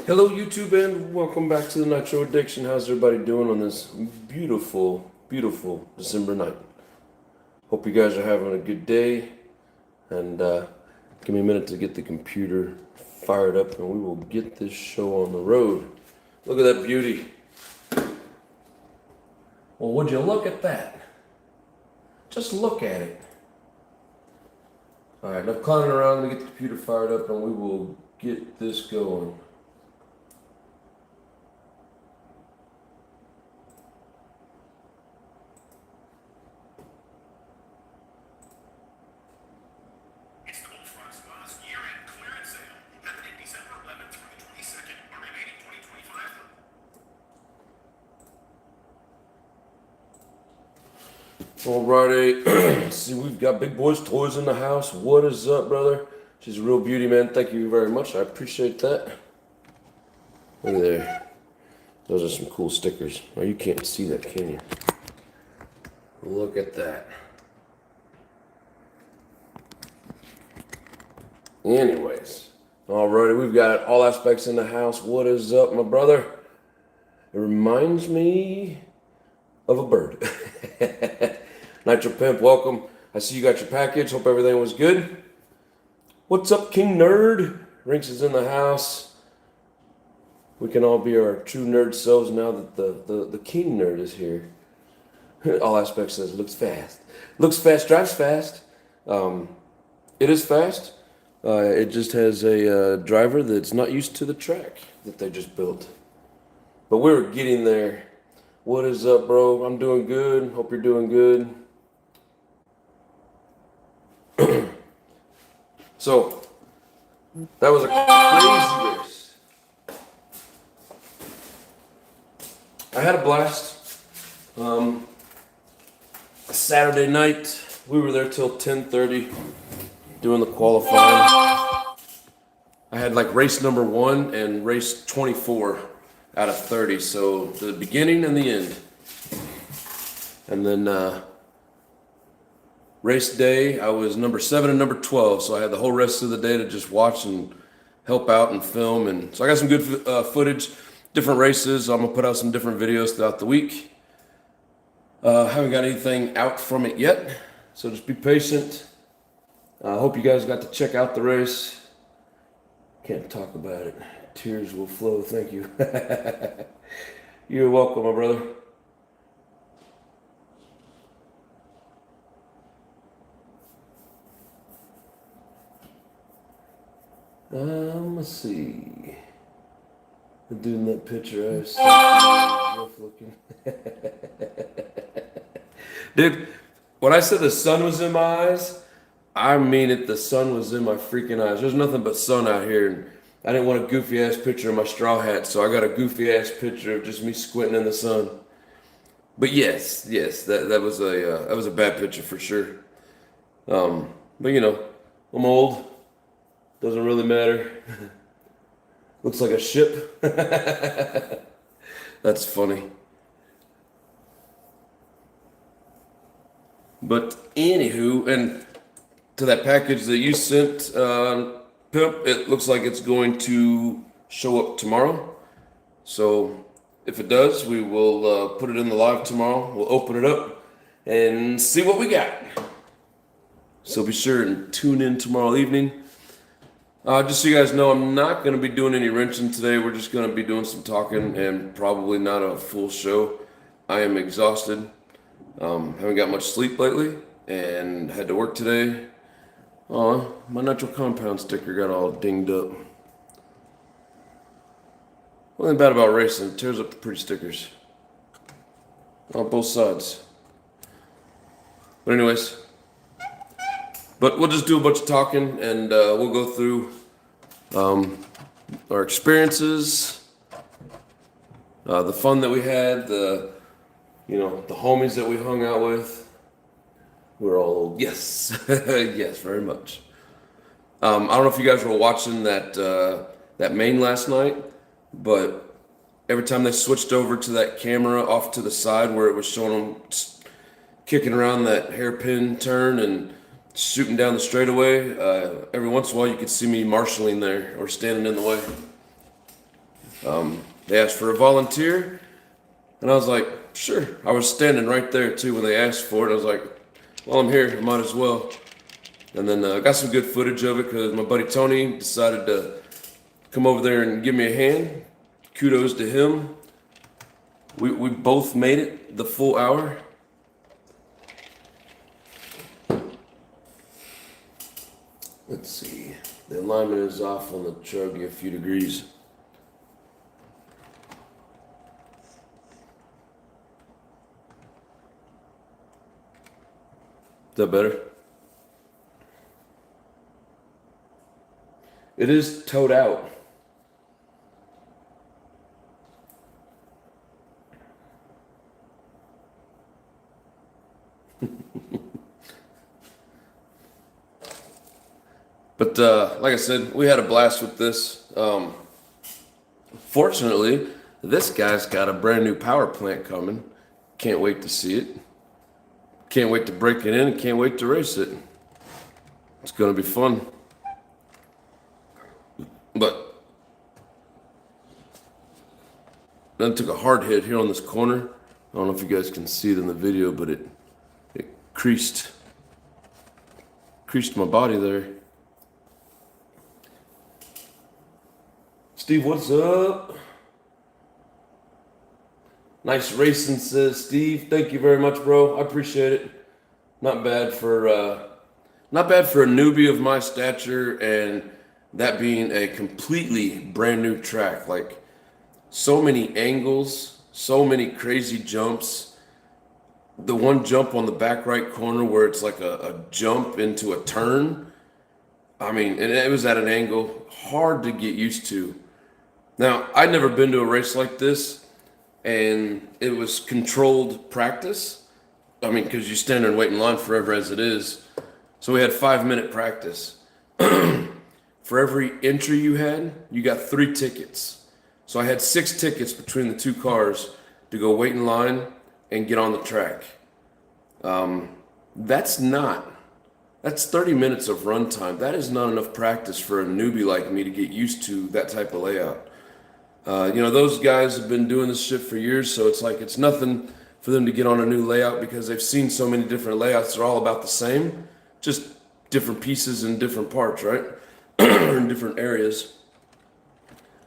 Hello YouTube and welcome back to the Nitro Addiction. How's everybody doing on this beautiful, beautiful December night? Hope you guys are having a good day, and give me a minute to get the computer fired up and we will get this show on the road. Look at that beauty. Well, would you look at that? Just look at it. Alright, enough clowning around. Let me get the computer fired up and we will get this going. Alrighty, let's see, we've got Big Boy's Toys in the house. What is up, brother? She's a real beauty, man. Thank you very much. I appreciate that. Look there. Those are some cool stickers. Oh, you can't see that, can you? Look at that. Anyways, alrighty, we've got all aspects in the house. What is up, my brother? It reminds me of a bird. Nitro Pimp, welcome. I see you got your package. Hope everything was good. What's up, King Nerd? Rinks is in the house. We can all be our true nerd selves now that the King Nerd is here. All aspects says looks fast. Looks fast, drives fast. It is fast. It just has a driver that's not used to the track that they just built. But we're getting there. What is up, bro? I'm doing good. Hope you're doing good. So, that was a crazy race. I had a blast. Saturday night, we were there till 10:30 doing the qualifying. I had like race number 1 and race 24 out of 30, so the beginning and the end. And then race day, I was number 7 and number 12, so I had the whole rest of the day to just watch and help out and film. And so I got some good footage, different races. I'm gonna put out some different videos throughout the week. Haven't got anything out from it yet, so just be patient. I hope you guys got to check out the race. Can't talk about it. Tears will flow. Thank you. You're welcome, my brother. Let's see. I'm doing that picture. I was rough looking. Dude, when I said the sun was in my eyes, I mean it. The sun was in my freaking eyes. There's nothing but sun out here, and I didn't want a goofy ass picture of my straw hat, so I got a goofy ass picture of just me squinting in the sun. But yes, that was a bad picture for sure. But you know, I'm old. Doesn't really matter. Looks like a ship. That's funny. But anywho, and to that package that you sent, Pimp, it looks like it's going to show up tomorrow. So if it does, we will put it in the live tomorrow. We'll open it up and see what we got. So be sure and tune in tomorrow evening. Just so you guys know, I'm not going to be doing any wrenching today. We're just going to be doing some talking and probably not a full show. I am exhausted. Haven't got much sleep lately and had to work today. My Nitro Compound sticker got all dinged up. One thing bad about racing, it tears up the pretty stickers. On both sides. But anyways, we'll just do a bunch of talking and we'll go through our experiences, the fun that we had, the homies that we hung out with. We're all old. Yes. Yes, very much. I don't know if you guys were watching that main last night, but every time they switched over to that camera off to the side where it was showing them kicking around that hairpin turn and shooting down the straightaway, every once in a while you could see me marshalling there or standing in the way. They asked for a volunteer, and I was like, sure. I was standing right there too when they asked for it. I was like, well, I'm here, I might as well. And then I got some good footage of it because my buddy Tony decided to come over there and give me a hand. Kudos to him. We both made it the full hour. Let's see. The alignment is off on the Truggy a few degrees. Is that better? It is towed out. But like I said, we had a blast with this. Fortunately, this guy's got a brand new power plant coming. Can't wait to see it. Can't wait to break it in. Can't wait to race it. It's going to be fun. But then took a hard hit here on this corner. I don't know if you guys can see it in the video, but it creased my body there. Steve, what's up? Nice racing, says Steve. Thank you very much, bro. I appreciate it. Not bad for a newbie of my stature, and that being a completely brand new track. Like, so many angles, so many crazy jumps. The one jump on the back right corner where it's like a jump into a turn. I mean, and it was at an angle hard to get used to. Now, I'd never been to a race like this, and it was controlled practice. I mean, because you stand there and wait in line forever as it is. So we had 5-minute practice. For every entry you had, you got 3 tickets. So I had 6 tickets between the 2 cars to go wait in line and get on the track. That's 30 minutes of run time. That is not enough practice for a newbie like me to get used to that type of layout. Those guys have been doing this shit for years, so it's like it's nothing for them to get on a new layout because they've seen so many different layouts. They're all about the same, just different pieces and different parts, right? In different areas.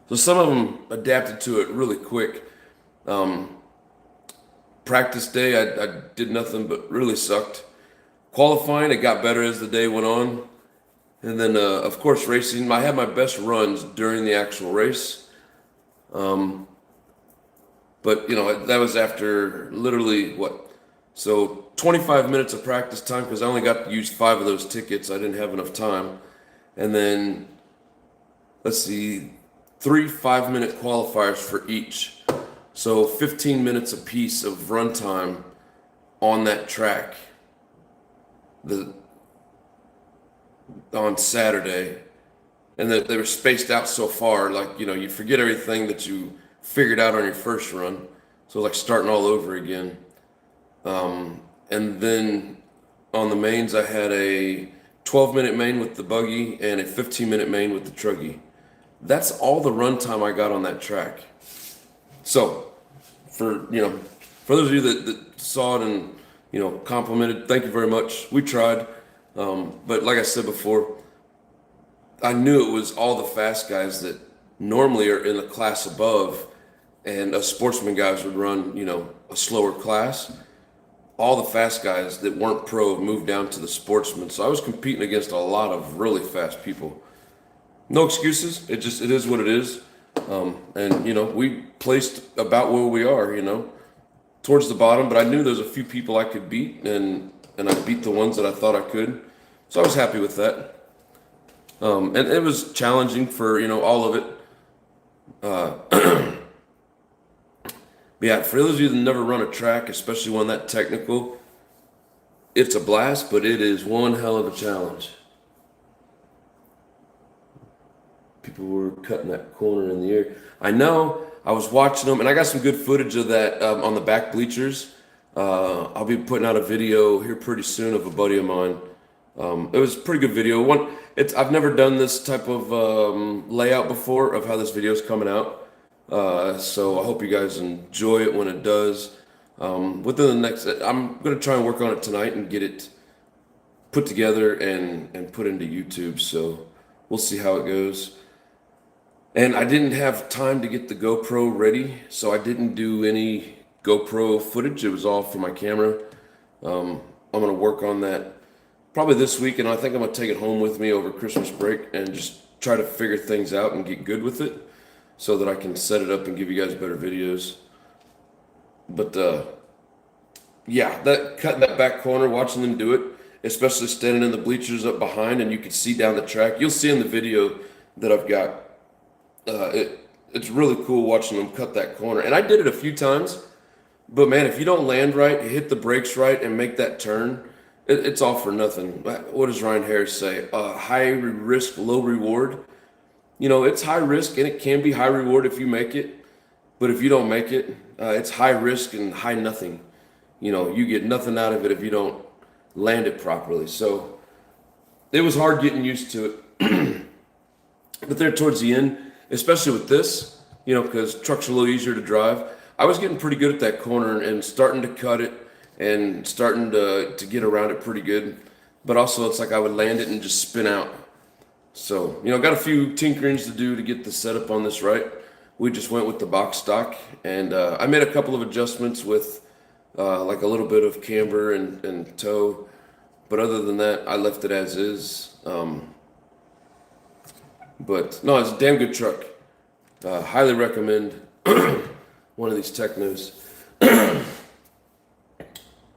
So some of them adapted to it really quick. Practice day, I did nothing but really sucked. Qualifying, it got better as the day went on. And then, of course, racing. I had my best runs during the actual race. But, that was after literally, 25 minutes of practice time because I only got to use 5 of those tickets. I didn't have enough time. And then, 3 5-minute qualifiers for each. So 15 minutes apiece of run time on that track on Saturday. And they were spaced out so far, like, you forget everything that you figured out on your first run. So like starting all over again. And then on the mains, I had a 12-minute main with the buggy and a 15-minute main with the truggy. That's all the run time I got on that track. So for those of you that saw it and, complimented, thank you very much. We tried. But like I said before, I knew it was all the fast guys that normally are in a class above, and us sportsman guys would run, a slower class. All the fast guys that weren't pro moved down to the sportsman. So I was competing against a lot of really fast people. No excuses. It is what it is. And we placed about where we are, towards the bottom, but I knew there's a few people I could beat, and I beat the ones that I thought I could. So I was happy with that. And it was challenging for, all of it. Yeah, for those of you that never run a track, especially one that technical, it's a blast, but it is one hell of a challenge. People were cutting that corner in the air. I know, I was watching them, and I got some good footage of that on the back bleachers. I'll be putting out a video here pretty soon of a buddy of mine. It was a pretty good video. I've never done this type of layout before of how this video is coming out. So I hope you guys enjoy it when it does. Within the next, I'm going to try and work on it tonight and get it put together and put into YouTube. So we'll see how it goes. And I didn't have time to get the GoPro ready, so I didn't do any GoPro footage. It was all for my camera. I'm going to work on that probably this week, and I think I'm going to take it home with me over Christmas break and just try to figure things out and get good with it so that I can set it up and give you guys better videos. But yeah, that cutting that back corner, watching them do it, especially standing in the bleachers up behind and you can see down the track. You'll see in the video that I've got. It's really cool watching them cut that corner. And I did it a few times, but man, if you don't land right, hit the brakes right, and make that turn, it's all for nothing. What does Ryan Harris say? High risk, low reward. You know, it's high risk and it can be high reward if you make it. But if you don't make it, it's high risk and high nothing. You know, you get nothing out of it if you don't land it properly. So it was hard getting used to it. But there towards the end, especially with this, you know, because trucks are a little easier to drive, I was getting pretty good at that corner and starting to cut it and starting to get around it pretty good. But also it's like I would land it and just spin out. So, you know, got a few tinkerings to do to get the setup on this right. We just went with the box stock, and I made a couple of adjustments with like a little bit of camber and toe. But other than that, I left it as is. But no, it's a damn good truck. Highly recommend one of these Technos. Yeah,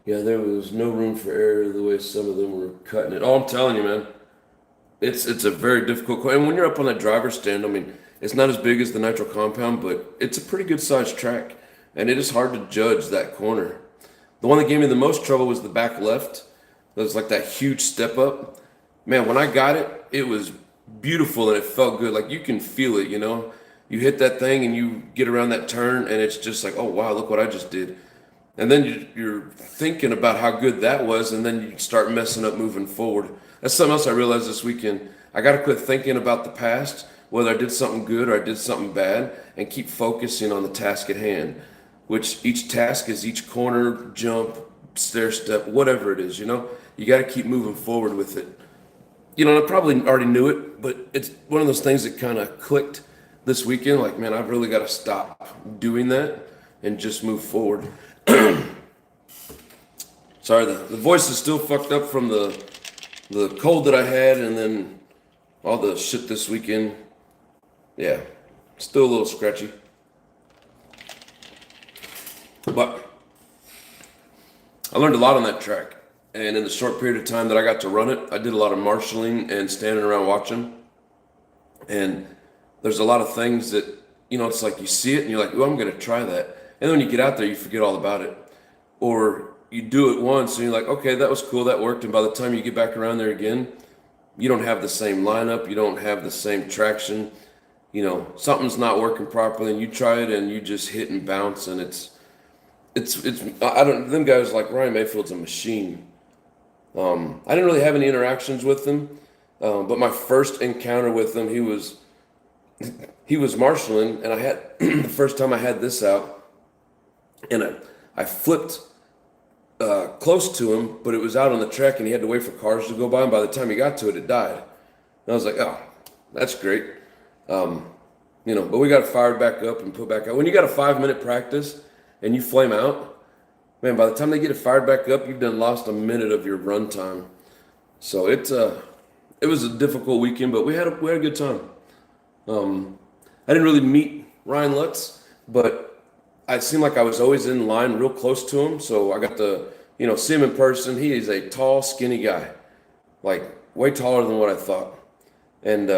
there was no room for error the way some of them were cutting it. Oh, I'm telling you, man, it's a very difficult. And when you're up on that driver's stand, I mean, it's not as big as the Nitro compound, but it's a pretty good sized track, and it is hard to judge that corner. The one that gave me the most trouble was the back left. It was like that huge step up. Man, when I got it, it was beautiful and it felt good. Like you can feel it, you know. You hit that thing and you get around that turn, and it's just like, oh wow, look what I just did. And then you're thinking about how good that was, and then you start messing up moving forward. That's something else I realized this weekend. I got to quit thinking about the past, whether I did something good or I did something bad, and keep focusing on the task at hand, which each task is each corner, jump, stair step, whatever it is, you know. You got to keep moving forward with it. You know, I probably already knew it, but it's one of those things that kind of clicked this weekend. Like, man, I've really got to stop doing that and just move forward. Sorry, the voice is still fucked up from the cold that I had, and then all the shit this weekend. Yeah, still a little scratchy. But I learned a lot on that track. And in the short period of time that I got to run it, I did a lot of marshaling and standing around watching. And there's a lot of things that, you know, it's like you see it and you're like, oh, I'm going to try that. And then when you get out there, you forget all about it. Or you do it once and you're like, okay, that was cool, that worked. And by the time you get back around there again, you don't have the same lineup, you don't have the same traction. You know, something's not working properly, and you try it and you just hit and bounce, and it's I don't, them guys like Ryan Mayfield's a machine. I didn't really have any interactions with him, but my first encounter with him, he was marshaling, and I had the first time I had this out, and I flipped close to him, but it was out on the track, and he had to wait for cars to go by, and by the time he got to it, it died. And I was like, oh, that's great. You know, but we got it fired back up and put back out. When you got a 5-minute practice and you flame out, man, by the time they get it fired back up, you've done lost a minute of your run time. So it was a difficult weekend, but we had a good time. I didn't really meet Ryan Lutz, but it seemed like I was always in line real close to him. So I got to, you know, see him in person. He is a tall, skinny guy, like way taller than what I thought. And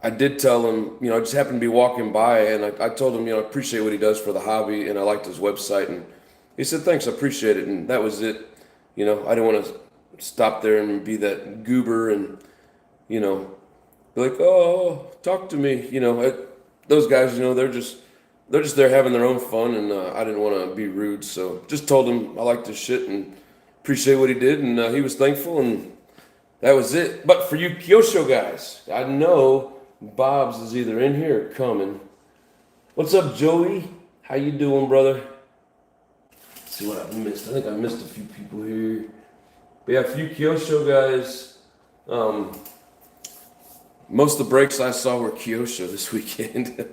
I did tell him, you know, I just happened to be walking by, and I told him, you know, I appreciate what he does for the hobby, and I liked his website. And he said, thanks, I appreciate it. And that was it. You know, I didn't want to stop there and be that goober and, you know, be like, oh, talk to me. You know, those guys, you know, they're just there having their own fun, and I didn't want to be rude. So just told him I liked his shit and appreciate what he did, and he was thankful, and that was it. But for you Kyosho guys, I know Bob's is either in here or coming. What's up, Joey? How you doing, brother? Let's see what I missed. I think I missed a few people here. But yeah, a few Kyosho guys. Most of the breaks I saw were Kyosho this weekend.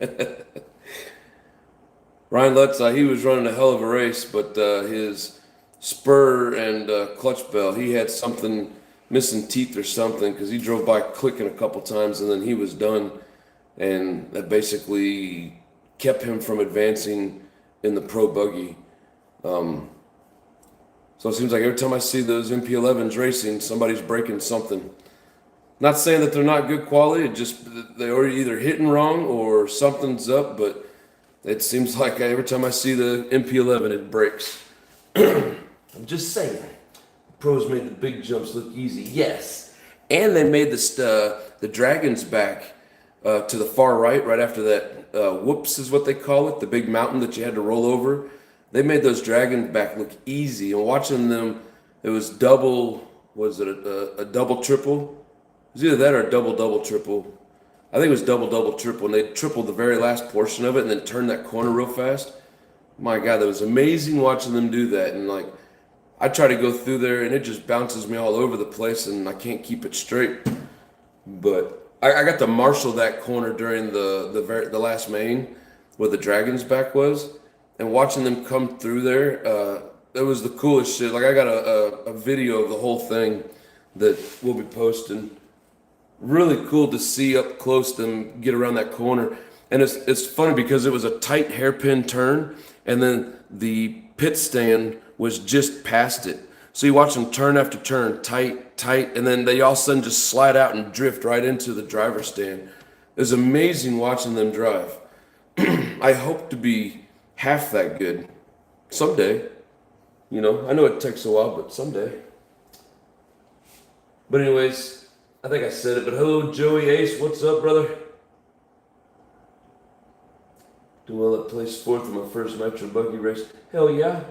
Ryan Lutz, he was running a hell of a race, but his spur and clutch bell, he had something missing teeth or something because he drove by clicking a couple times and then he was done. And that basically kept him from advancing in the pro buggy. So it seems like every time I see those MP11s racing, somebody's breaking something. Not saying that they're not good quality, it just they're either hitting wrong or something's up, but it seems like every time I see the MP11, it breaks. I'm just saying. Pros made the big jumps look easy. Yes. And they made the Dragons back to the far right after that whoops is what they call it, the big mountain that you had to roll over. They made those Dragons back look easy. And watching them, it was double, was it a double triple? It was either that or a double triple. I think it was double triple, and they tripled the very last portion of it and then turned that corner real fast. My God, that was amazing watching them do that. And like, I try to go through there and it just bounces me all over the place and I can't keep it straight. But I got to marshal that corner during the last main where the Dragon's back was, and watching them come through there, it was the coolest shit. Like I got a video of the whole thing that we'll be posting. Really cool to see up close them get around that corner. And it's funny because it was a tight hairpin turn and then the pit stand was just past it. So you watch them turn after turn, tight, and then they all of a sudden just slide out and drift right into the driver's stand. It was amazing watching them drive. I hope to be half that good someday. You know, I know it takes a while, but someday. But anyways, I think I said it, but hello, Joey Ace. What's up, brother? Doing well at place 4th in my first Nitro buggy race. Hell yeah.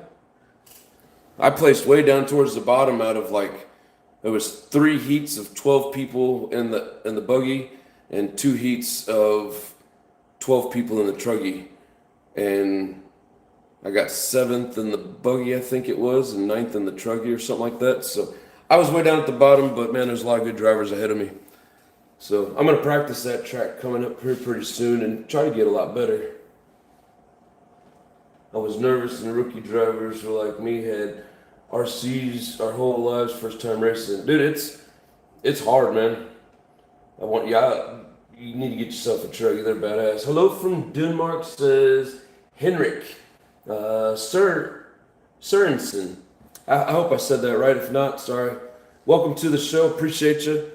I placed way down towards the bottom out of like, there was 3 heats of 12 people in the buggy and 2 heats of 12 people in the truggy. And I got 7th in the buggy, I think it was, and 9th in the truggy or something like that. So I was way down at the bottom, but man, there's a lot of good drivers ahead of me. So I'm going to practice that track coming up here pretty soon and try to get a lot better. I was nervous, and the rookie drivers who like me had RCs our whole lives, first time racing. Dude, it's hard, man. You need to get yourself a truck. They're badass. Hello from Denmark, says Henrik Sørensen. I hope I said that right. If not, sorry. Welcome to the show. Appreciate you.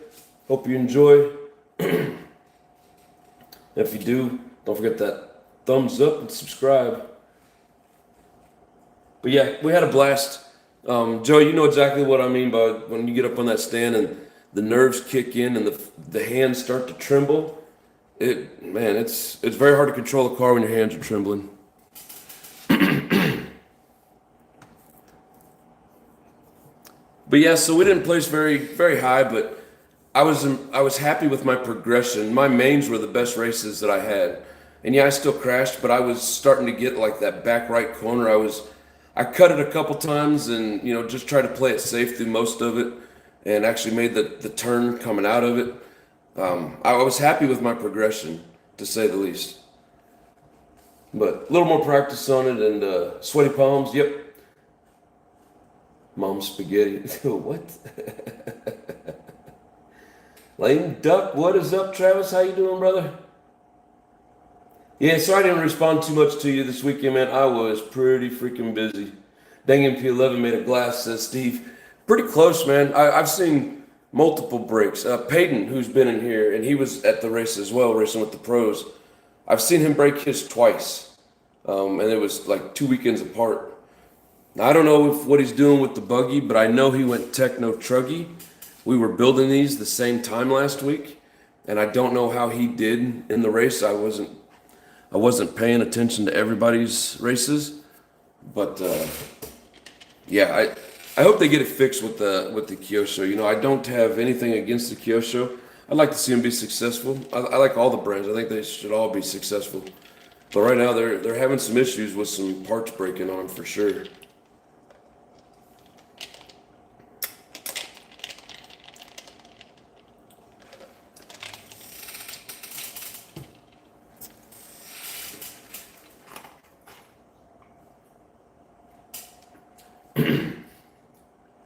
Hope you enjoy. If you do, don't forget that thumbs up and subscribe. But yeah, we had a blast. Joe, you know exactly what I mean by when you get up on that stand and the nerves kick in and the hands start to tremble. It's very hard to control a car when your hands are trembling. But yeah, so we didn't place very, very high, but I was happy with my progression. My mains were the best races that I had. And yeah, I still crashed, but I was starting to get like that back right corner. I cut it a couple times and, you know, just tried to play it safe through most of it and actually made the turn coming out of it. I was happy with my progression, to say the least. But a little more practice on it and sweaty palms, yep. Mom spaghetti. What? Lane Duck, what is up, Travis? How you doing, brother? Yeah, sorry I didn't respond too much to you this weekend, man. I was pretty freaking busy. Dang MP11 made a glass, says Steve. Pretty close, man. I've seen multiple breaks. Peyton, who's been in here, and he was at the race as well, racing with the pros. I've seen him break his twice, and it was like 2 weekends apart. Now, I don't know what he's doing with the buggy, but I know he went techno truggy. We were building these the same time last week, and I don't know how he did in the race. I wasn't paying attention to everybody's races, but yeah, I hope they get it fixed with the Kyosho. You know, I don't have anything against the Kyosho. I'd like to see them be successful. I like all the brands. I think they should all be successful. But right now they're having some issues with some parts breaking on for sure.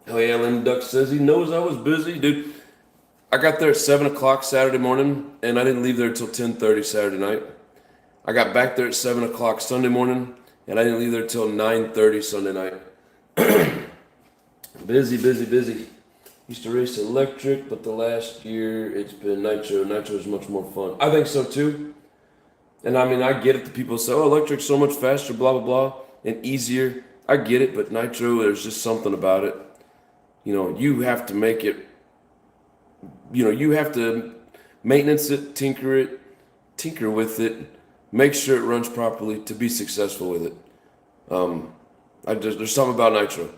Hell yeah, Lynn Duck says he knows I was busy. Dude, I got there at 7 o'clock Saturday morning, and I didn't leave there until 10:30 Saturday night. I got back there at 7 o'clock Sunday morning, and I didn't leave there until 9:30 Sunday night. Busy, busy, busy. Used to race electric, but the last year it's been nitro. Nitro is much more fun. I think so too. And I mean, I get it that people say, oh, electric's so much faster, blah, blah, blah, and easier. I get it, but nitro, there's just something about it. You know, you have to make it, you know, you have to maintenance it, tinker with it, make sure it runs properly to be successful with it. There's something about nitro.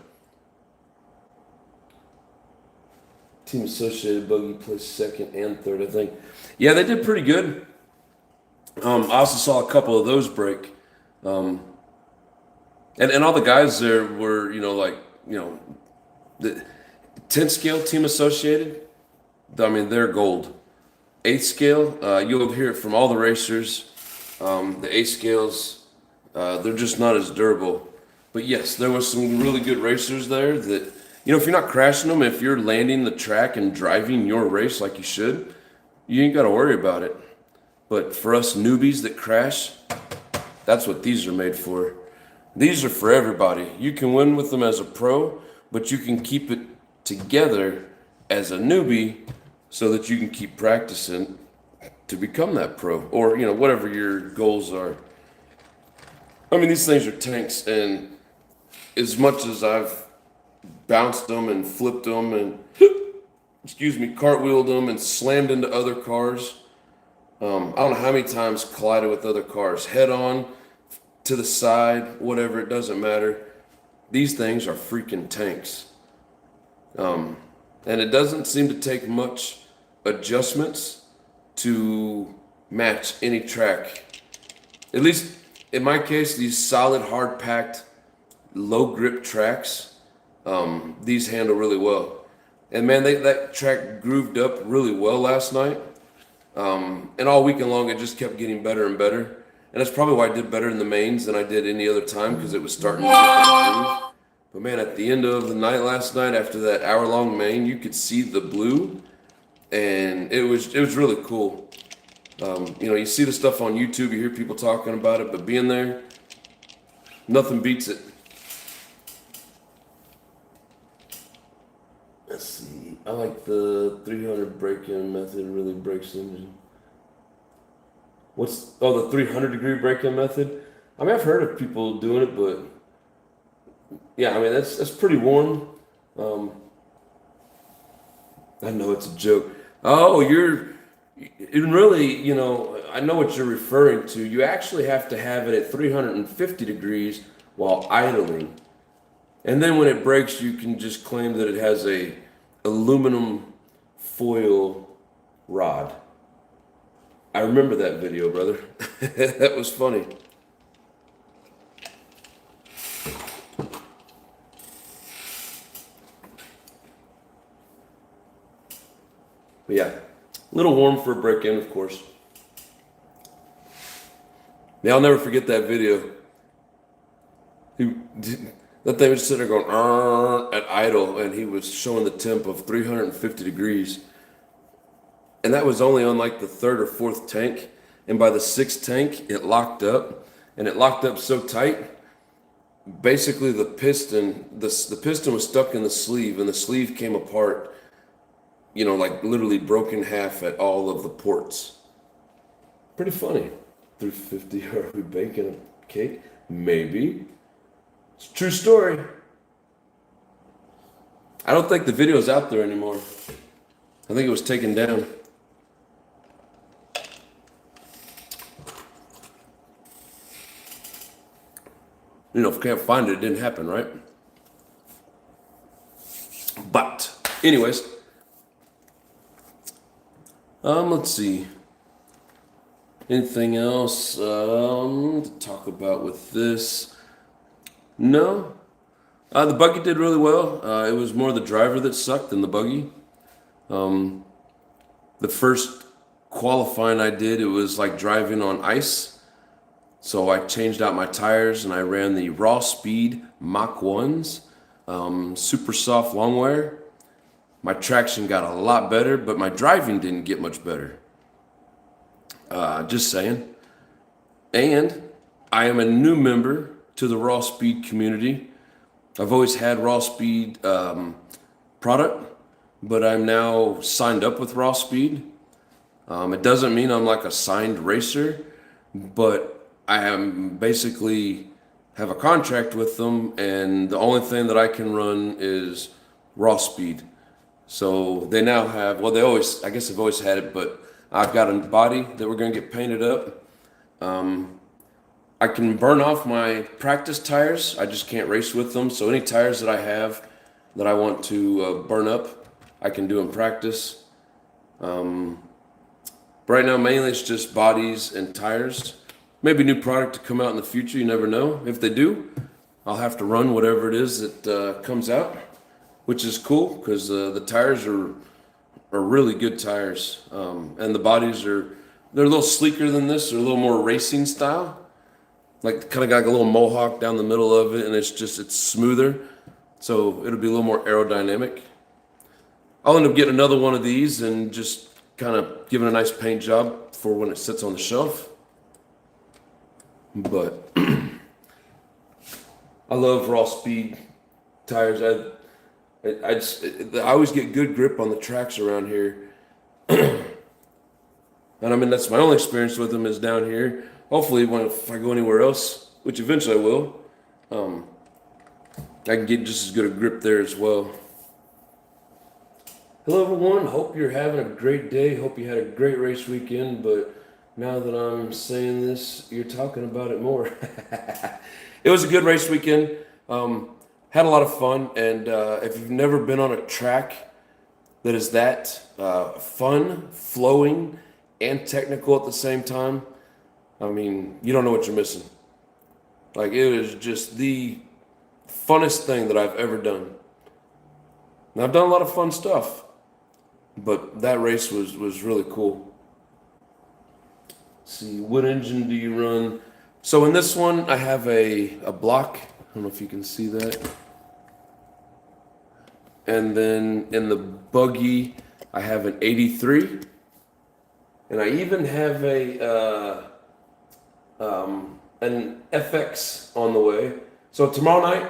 Team Associated Buggy placed second and third, I think. Yeah, they did pretty good. I also saw a couple of those break. And all the guys there were, the 10th scale Team Associated, I mean, they're gold. 8th scale, you'll hear it from all the racers. The 8th scales, they're just not as durable. But yes, there was some really good racers there that, if you're not crashing them, if you're landing the track and driving your race like you should, you ain't got to worry about it. But for us newbies that crash, that's what these are made for. These are for everybody. You can win with them as a pro, but you can keep it together as a newbie so that you can keep practicing to become that pro, or whatever your goals are. I mean, these things are tanks, and as much as I've bounced them and flipped them and cartwheeled them and slammed into other cars, I don't know how many times collided with other cars, head on, to the side, whatever, it doesn't matter. These things are freaking tanks. And it doesn't seem to take much adjustments to match any track. At least in my case, these solid, hard packed, low grip tracks, these handle really well. And man, that track grooved up really well last night. And all weekend long, it just kept getting better and better. And that's probably why I did better in the mains than I did any other time, because it was starting to get that groove. But man, at the end of the night last night, after that hour-long main, you could see the blue, and it was really cool. You see the stuff on YouTube, you hear people talking about it, but being there, nothing beats it. Let's see. I like the 300 break-in method. Really breaks the engine. The 300-degree break-in method? I mean, I've heard of people doing it, but yeah, I mean, that's pretty warm. I know it's a joke. Oh, I know what you're referring to. You actually have to have it at 350 degrees while idling. And then when it breaks, you can just claim that it has a aluminum foil rod. I remember that video, brother. That was funny. But yeah, a little warm for a break-in, of course. Yeah, I'll never forget that video. That thing was sitting there going at idle, and he was showing the temp of 350 degrees. And that was only on like the third or fourth tank. And by the sixth tank, it locked up. And it locked up so tight, basically the piston was stuck in the sleeve, and the sleeve came apart, like literally broke in half at all of the ports. Pretty funny. 350, are we baking a cake? Maybe. It's a true story. I don't think the video's out there anymore. I think it was taken down. If you can't find it, it didn't happen, right? But, anyways. Let's see. Anything else to talk about with this? No. The buggy did really well. It was more the driver that sucked than the buggy. The first qualifying I did, it was like driving on ice. So I changed out my tires and I ran the Raw Speed Mach 1s, super soft long wear. My traction got a lot better, but my driving didn't get much better. Just saying. And I am a new member to the Raw Speed community. I've always had Raw Speed product, but I'm now signed up with Raw Speed. It doesn't mean I'm like a signed racer, but I am basically have a contract with them, and the only thing that I can run is Raw Speed. So they now have, well, I guess they've always had it, but I've got a body that we're going to get painted up. I can burn off my practice tires. I just can't race with them. So any tires that I have that I want to burn up, I can do in practice. Right now, mainly it's just bodies and tires. Maybe new product to come out in the future. You never know. If they do, I'll have to run whatever it is that comes out, which is cool because the tires are really good tires. And the bodies they're a little sleeker than this. They're a little more racing style. Like kind of got like a little mohawk down the middle of it, and it's smoother. So it'll be a little more aerodynamic. I'll end up getting another one of these and just kind of giving a nice paint job for when it sits on the shelf. But I love Raw Speed tires. I always get good grip on the tracks around here. And I mean, that's my only experience with them is down here. Hopefully, if I go anywhere else, which eventually I will, I can get just as good a grip there as well. Hello, everyone. Hope you're having a great day. Hope you had a great race weekend. But now that I'm saying this, you're talking about it more. It was a good race weekend. Had a lot of fun. And if you've never been on a track that is that fun, flowing, and technical at the same time, I mean, you don't know what you're missing. Like, it was just the funnest thing that I've ever done. And I've done a lot of fun stuff, but that race was really cool. Let's see, what engine do you run? So in this one, I have a block. I don't know if you can see that. And then in the buggy, I have an 83. And I even have an FX on the way. So tomorrow night,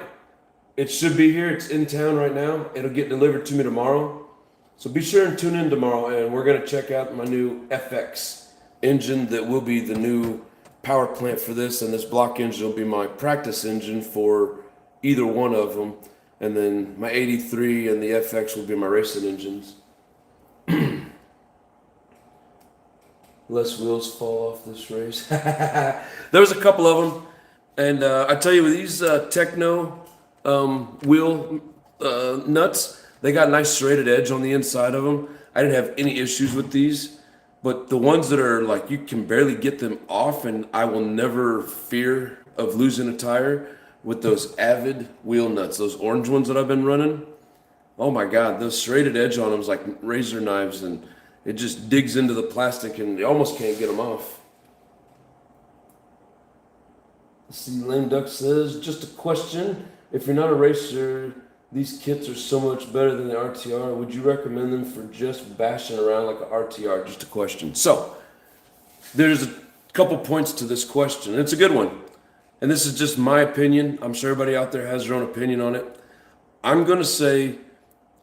it should be here. It's in town right now. It'll get delivered to me tomorrow. So be sure and tune in tomorrow, and we're going to check out my new FX engine that will be the new power plant for this. And this block engine will be my practice engine for either one of them. And then my 83 and the FX will be my racing engines. Less wheels fall off this race. There was a couple of them. And I tell you, with these Techno wheel nuts, they got a nice serrated edge on the inside of them. I didn't have any issues with these. But the ones that are like you can barely get them off, and I will never fear of losing a tire with those Avid wheel nuts, those orange ones that I've been running. Oh my God, those serrated edge on them is like razor knives, and it just digs into the plastic and you almost can't get them off. Let's see, Lame Duck says, just a question. If you're not a racer, these kits are so much better than the RTR. Would you recommend them for just bashing around like an RTR? Just a question. So, there's a couple points to this question. It's a good one. And this is just my opinion. I'm sure everybody out there has their own opinion on it. I'm going to say,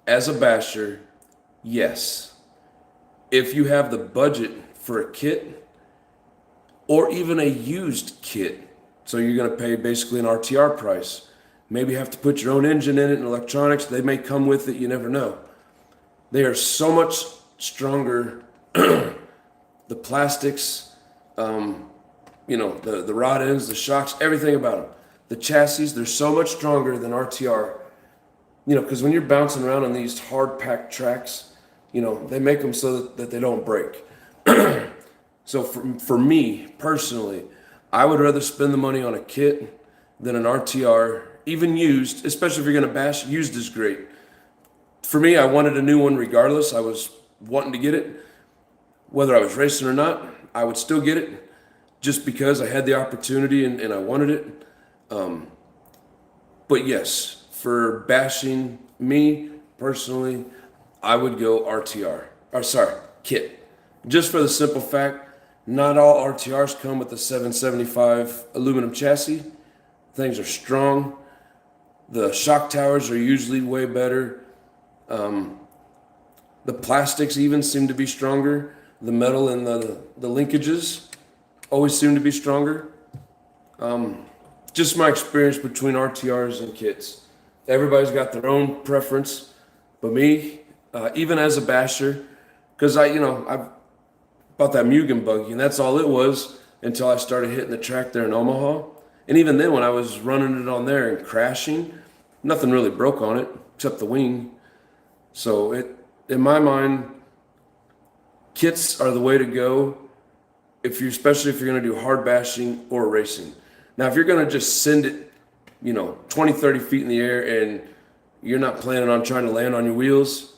as a basher, yes. If you have the budget for a kit or even a used kit, so you're going to pay basically an RTR price. Maybe you have to put your own engine in it and electronics. They may come with it. You never know. They are so much stronger. The plastics, the rod ends, the shocks, everything about them. The chassis, they're so much stronger than RTR. Because when you're bouncing around on these hard packed tracks, they make them so that they don't break. So for me personally, I would rather spend the money on a kit than an RTR, even used, especially if you're going to bash. Used is great. For me, I wanted a new one regardless. I was wanting to get it. Whether I was racing or not, I would still get it just because I had the opportunity and I wanted it. But yes, for bashing, me personally, I would go RTR. Or sorry, kit. Just for the simple fact, not all RTRs come with the 775 aluminum chassis. Things are strong. The shock towers are usually way better. The plastics even seem to be stronger. The metal and the linkages always seem to be stronger. Just my experience between RTRs and kits. Everybody's got their own preference, but me, even as a basher, because I bought that Mugen buggy, and that's all it was until I started hitting the track there in Omaha. And even then, when I was running it on there and crashing, nothing really broke on it except the wing. So in my mind, kits are the way to go especially if you're going to do hard bashing or racing. Now, if you're going to just send it, 20, 30 feet in the air and you're not planning on trying to land on your wheels,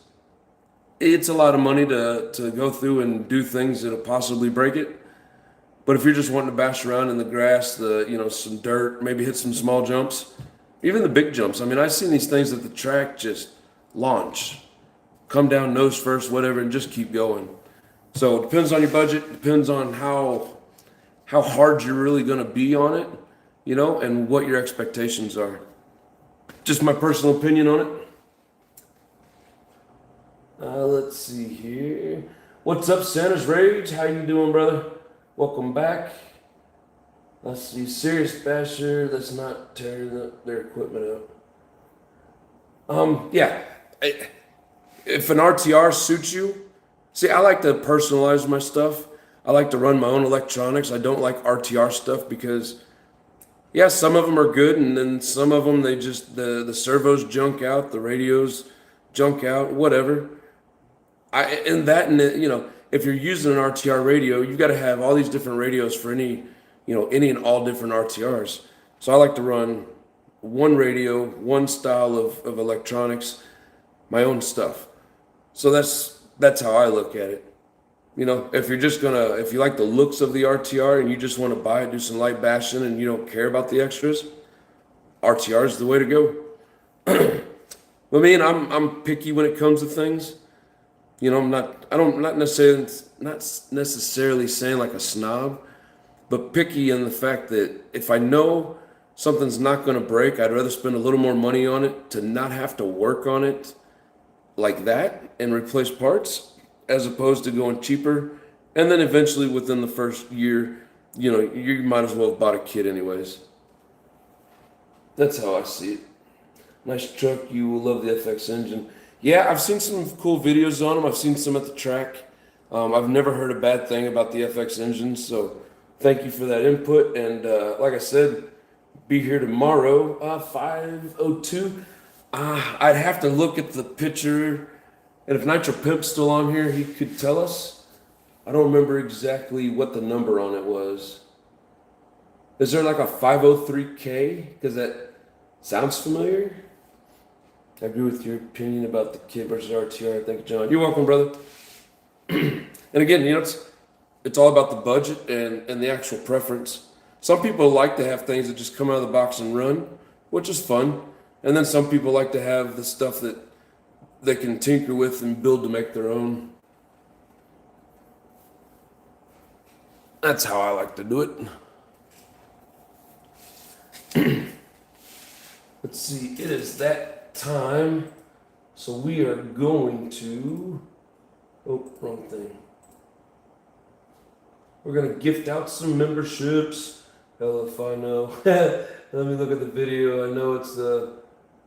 it's a lot of money to go through and do things that'll possibly break it. But if you're just wanting to bash around in the grass, some dirt, maybe hit some small jumps, even the big jumps. I mean, I've seen these things at the track just launch, come down nose first, whatever, and just keep going. So it depends on your budget, depends on how hard you're really going to be on it, and what your expectations are. Just my personal opinion on it. Let's see here. What's up, Santa's Rage? How you doing, brother? Welcome back. Let's see. Serious basher that's not tearing up their equipment up. Yeah. If an RTR suits you, see, I like to personalize my stuff. I like to run my own electronics. I don't like RTR stuff because, yeah, some of them are good, and then some of them, they just, the servos junk out, the radios junk out, whatever. If you're using an RTR radio, you've got to have all these different radios for any and all different RTRs. So I like to run one radio, one style of electronics, my own stuff. So that's how I look at it. If you like the looks of the RTR and you just want to buy it, do some light bashing, and you don't care about the extras, RTR is the way to go. But me, I'm picky when it comes to things. I'm not necessarily saying like a snob, but picky in the fact that if I know something's not going to break, I'd rather spend a little more money on it to not have to work on it like that and replace parts, as opposed to going cheaper. And then eventually within the first year, you might as well have bought a kit anyways. That's how I see it. Nice truck. You will love the FX engine. Yeah, I've seen some cool videos on them. I've seen some at the track. I've never heard a bad thing about the FX engine, so thank you for that input. And like I said, be here tomorrow, 5:02. I'd have to look at the picture, and if Nitro Pimp's still on here, he could tell us. I don't remember exactly what the number on it was. Is there like a 503K? Because that sounds familiar. I agree with your opinion about the kit versus RTR. Thank you, John. You're welcome, brother. And again, it's all about the budget and the actual preference. Some people like to have things that just come out of the box and run, which is fun. And then some people like to have the stuff that they can tinker with and build to make their own. That's how I like to do it. Let's see, it is that time, so we are going to, wrong thing. We're going to gift out some memberships. Hell if I know. Let me look at the video. I know it's the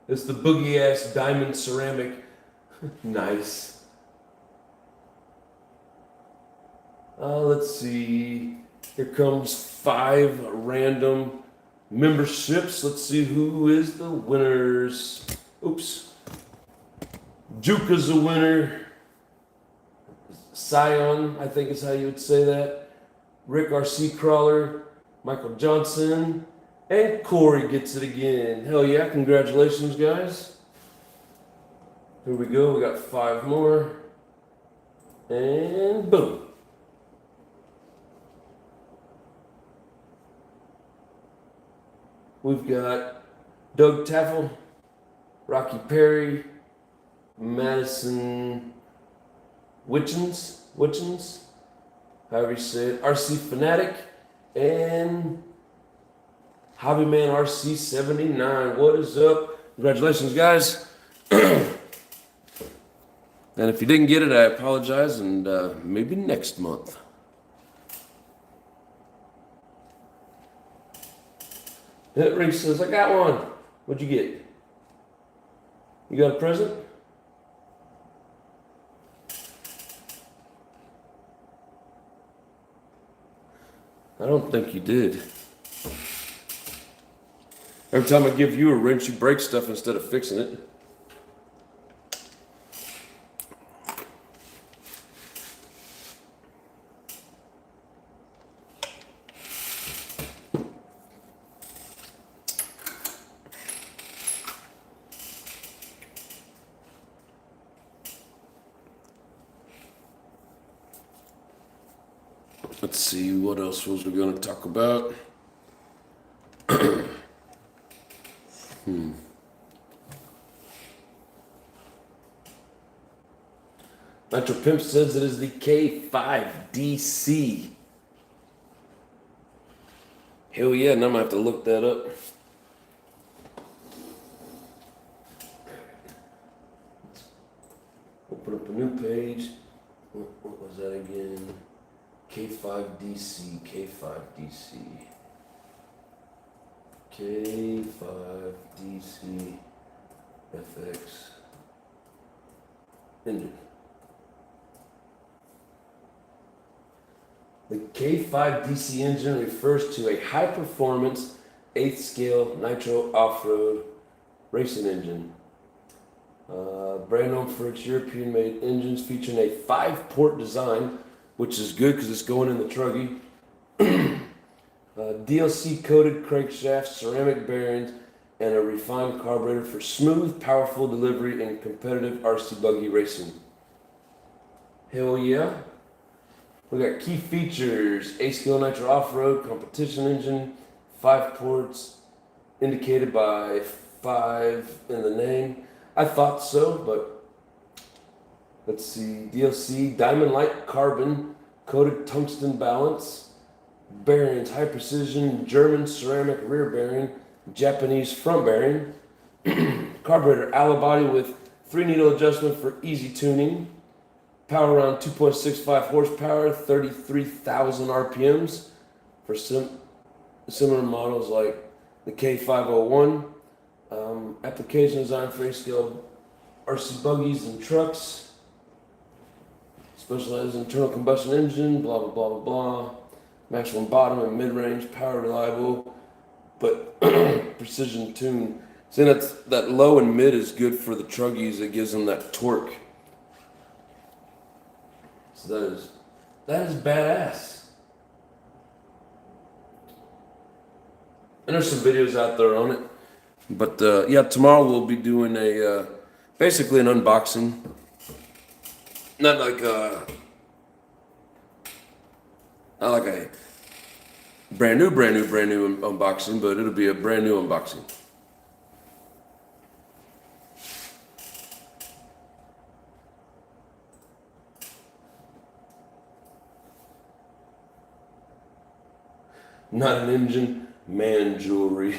boogie ass diamond ceramic. Nice. Let's see. Here comes 5 random memberships. Let's see who is the winners. Oops. Juka's a winner. Scion, I think is how you would say that. Rick RC Crawler, Michael Johnson, and Corey gets it again. Hell yeah, congratulations, guys. Here we go, we got 5 more. And boom. We've got Doug Taffel, Rocky Perry, Madison Witchens, however you say it, RC Fanatic, and Hobbyman RC 79. What is up? Congratulations, guys. And if you didn't get it, I apologize, and maybe next month. Hit Ring says, I got one. What'd you get? You got a present? I don't think you did. Every time I give you a wrench, you break stuff instead of fixing it. Let's see, what else was we going to talk about? Nitro Pimp says it is the K5DC. Hell yeah, now I'm going to have to look that up. Open up a new page. What was that again? K5DC, K5DC. K5DC FX engine. The K5DC engine refers to a high-performance 8th scale nitro off-road racing engine. Brand known for its European-made engines featuring a 5-port design, which is good because it's going in the truggy. DLC-coated crankshaft, ceramic bearings, and a refined carburetor for smooth, powerful delivery in competitive RC buggy racing. Hell yeah. We got key features: 8-scale nitro off-road competition engine, 5 ports, indicated by 5 in the name. I thought so, but let's see. DLC, diamond light carbon, coated tungsten balance, bearings, high precision, German ceramic rear bearing, Japanese front bearing, carburetor alloy body with 3-needle adjustment for easy tuning, power around 2.65 horsepower, 33,000 RPMs for similar models like the K501. Application design for 8-scale RC buggies and trucks. Specialized internal combustion engine, blah, blah, blah, blah, blah. Maximum bottom and mid-range, power reliable, but precision tune. See, that low and mid is good for the truggies. It gives them that torque. So that is badass. And there's some videos out there on it. But yeah, tomorrow we'll be doing a basically an unboxing. Not like a brand new unboxing, but it'll be a brand new unboxing. Not an engine, man jewelry.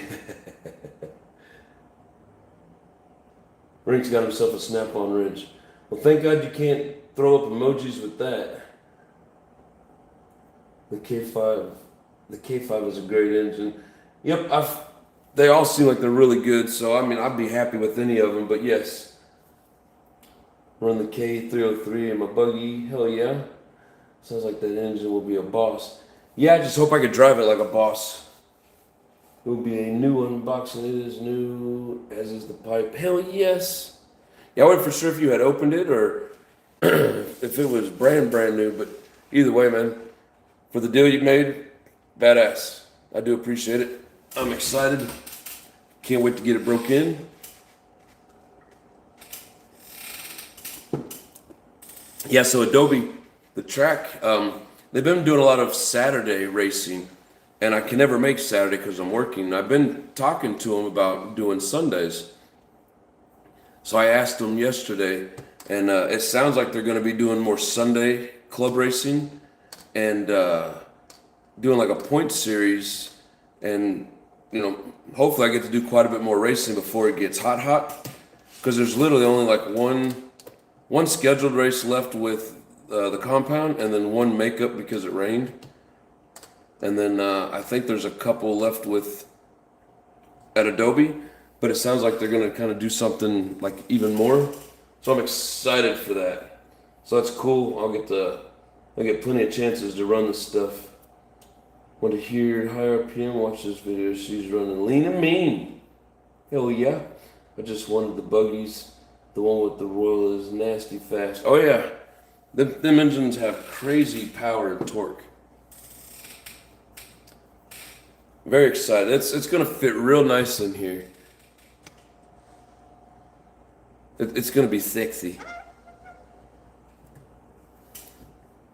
Rink's got himself a snap-on wrench. Well, thank God you can't throw up emojis with that. The K5 is a great engine. Yep, they all seem like they're really good, so I mean, I'd be happy with any of them, but yes. Run the K303 in my buggy, hell yeah. Sounds like that engine will be a boss. Yeah, I just hope I could drive it like a boss. It will be a new unboxing. It is new, as is the pipe. Hell yes. Yeah, I wasn't for sure if you had opened it or if it was brand new, but either way, man. for the deal you made. Badass. I do appreciate it. I'm excited. Can't wait to get it broke in. Yeah, so Adobe, the track, they've been doing a lot of Saturday racing, and I can never make Saturday because I'm working. I've been talking to them about doing Sundays. So I asked them yesterday, and it sounds like they're going to be doing more Sunday club racing and doing like a point series, and hopefully I get to do quite a bit more racing before it gets hot, because there's literally only like one scheduled race left with the compound, and then one makeup because it rained, and then I think there's a couple left at Adobe, but it sounds like they're going to kind of do something like even more, so I'm excited for that. So that's cool. I'll get plenty of chances to run this stuff. Want to hear high RPM? Watch this video. She's running lean and mean. Hell yeah. I just wanted the buggies. The one with the Royal is nasty fast. Oh yeah. Them engines have crazy power and torque. Very excited. It's going to fit real nice in here. It's going to be sexy.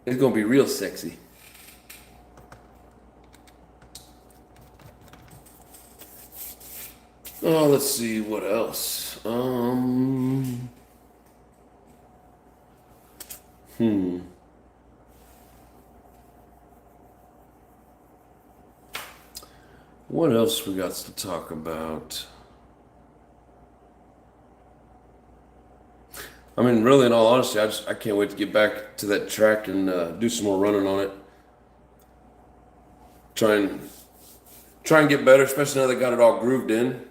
It's going to be real sexy. Oh, let's see what else. What else we got to talk about? I mean, really, in all honesty, I can't wait to get back to that track and do some more running on it. Try and get better, especially now they got it all grooved in.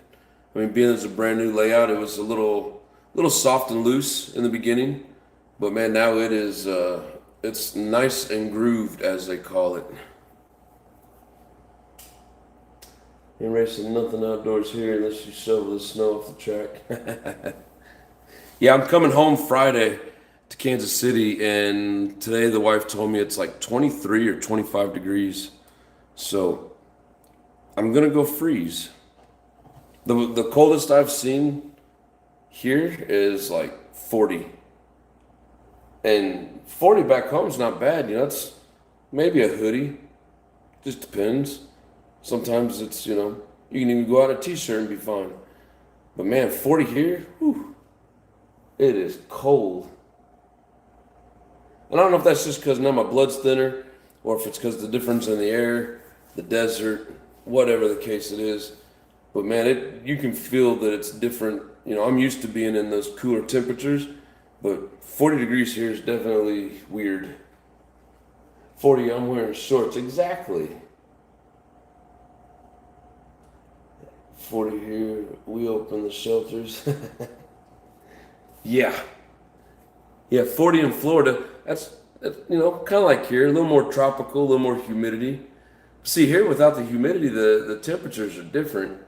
I mean, being as a brand new layout, it was a little soft and loose in the beginning, but man, now it is it's nice and grooved, as they call it. Ain't racing nothing outdoors here unless you shovel the snow off the track. Yeah, I'm coming home Friday to Kansas City, and today the wife told me it's like 23 or 25 degrees. So I'm gonna go freeze. The coldest I've seen here is like 40. And 40 back home is not bad, it's maybe a hoodie. Just depends. Sometimes it's, you can even go out in a t-shirt and be fine. But man, 40 here, whew, it is cold. And I don't know if that's just because now my blood's thinner, or if it's because of the difference in the air, the desert, whatever the case it is. But man, you can feel that it's different. I'm used to being in those cooler temperatures, but 40 degrees here is definitely weird. 40, I'm wearing shorts, exactly. 40 here, we open the shelters. Yeah, 40 in Florida, that's kind of like here, a little more tropical, a little more humidity. See, here without the humidity, the temperatures are different.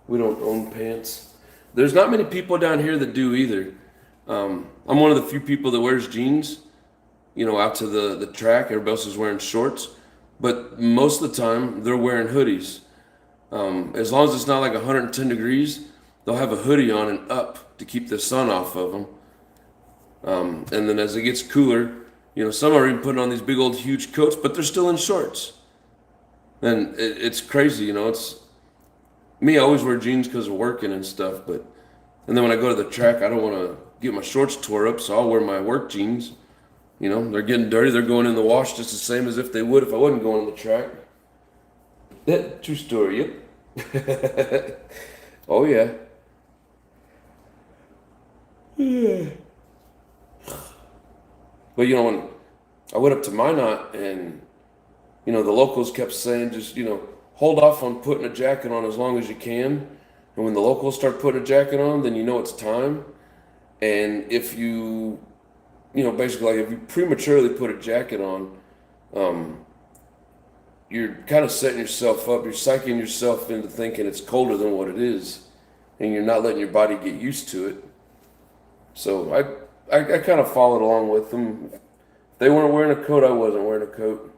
We don't own pants. There's not many people down here that do either. I'm one of the few people that wears jeans, out to the track. Everybody else is wearing shorts. But most of the time, they're wearing hoodies. As long as it's not like 110 degrees, they'll have a hoodie on and up to keep the sun off of them. And then as it gets cooler, some are even putting on these big old huge coats, but they're still in shorts. And it's crazy, it's me. I always wear jeans because of working and stuff, and then when I go to the track, I don't want to get my shorts tore up, so I'll wear my work jeans. They're getting dirty. They're going in the wash just the same as if they would if I wasn't going on the track. That true story, yep. Oh yeah. Yeah. But when I went up to Minot, and the locals kept saying, just hold off on putting a jacket on as long as you can. And when the locals start putting a jacket on, then it's time. And if you, basically, like if you prematurely put a jacket on, you're kind of setting yourself up. You're psyching yourself into thinking it's colder than what it is, and you're not letting your body get used to it. So I kind of followed along with them. They weren't wearing a coat, I wasn't wearing a coat.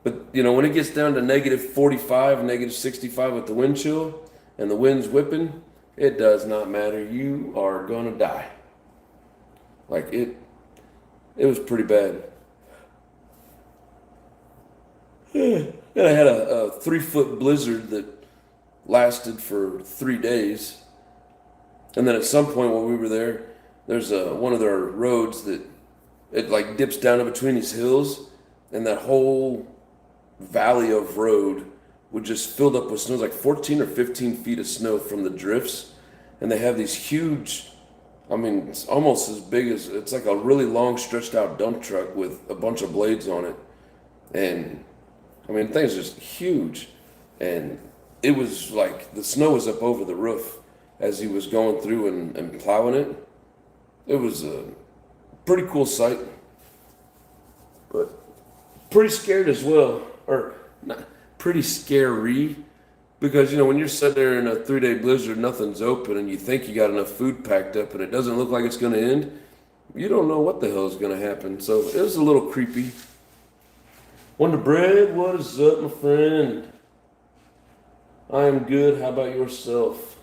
But, you know, when it gets down to negative 45, negative 65 with the wind chill and the wind's whipping, it does not matter. You are going to die. Like, it was pretty bad. Then I had a 3-foot blizzard that lasted for 3 days. And then at some point while we were there, there's one of their roads that it like dips down in between these hills, and that whole valley of road would just filled up with snow. It was like 14 or 15 feet of snow from the drifts. And they have these huge, I mean, it's almost as big as, it's like a really long stretched out dump truck with a bunch of blades on it. And I mean, the thing's just huge. And it was like the snow was up over the roof as he was going through and plowing it. It was a pretty cool sight, but pretty scared as well, or not pretty scary, because, you know, when you're sitting there in a 3-day blizzard, nothing's open, and you think you got enough food packed up, and it doesn't look like it's going to end, you don't know what the hell is going to happen. So it was a little creepy. Wonder Bread, what is up, my friend? I am good. How about yourself?